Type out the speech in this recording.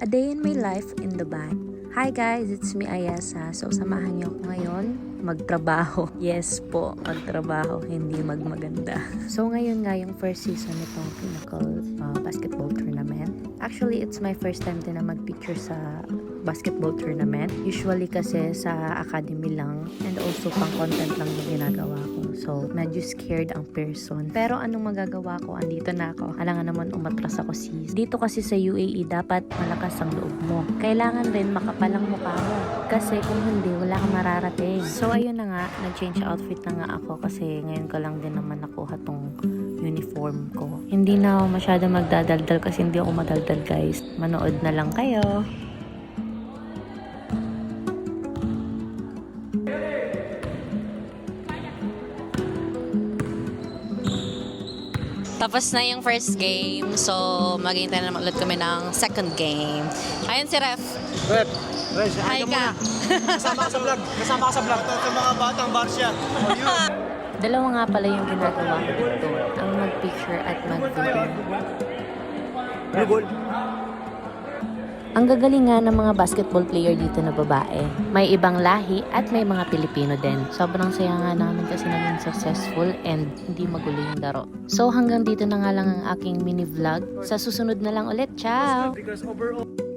A day in my life in Dubai. Hi guys, it's me Ayasa. So samahan niyo ako ngayon magtrabaho. Yes po, magtrabaho, hindi magmaganda. So ngayon nga yung first season nitong Pinnacle basketball tournament. Actually, it's my first time din na magpicture sa basketball tournament. Usually kasi sa academy lang and also pang content lang yung ginagawa ko. So medyo scared ang person. Pero anong magagawa ko? Andito na ako. Alangan naman umatras ako sis. Dito kasi sa UAE dapat malakas ang loob mo. Kailangan rin makapalang mukha mo. Kasi kung hindi, wala kang mararating. So ayun na nga, nag-change outfit na nga ako kasi ngayon ko lang din naman nakuha tong uniform ko. Hindi na ako masyado magdadaldal kasi hindi ako madaldal guys. Manood na lang kayo. Tapos na yung first game, so maghihintay na naman ulit kami ng second game. Ayun si Ref. Ref, Hi ka. kasama ka sa vlog. Kasama ka sa vlog. Sa mga batang Barcia. Dalawa nga pala yung ginagawa ko dito. Ang mag-picture at mag-video. Blue ball. Ang gagaling nga ng mga basketball player dito na babae. May ibang lahi at may mga Pilipino din. Sobrang saya nga namin kasi naging successful and hindi magulo yung laro. So hanggang dito na nga lang ang aking mini vlog. Sa susunod na lang ulit. Ciao! Because overall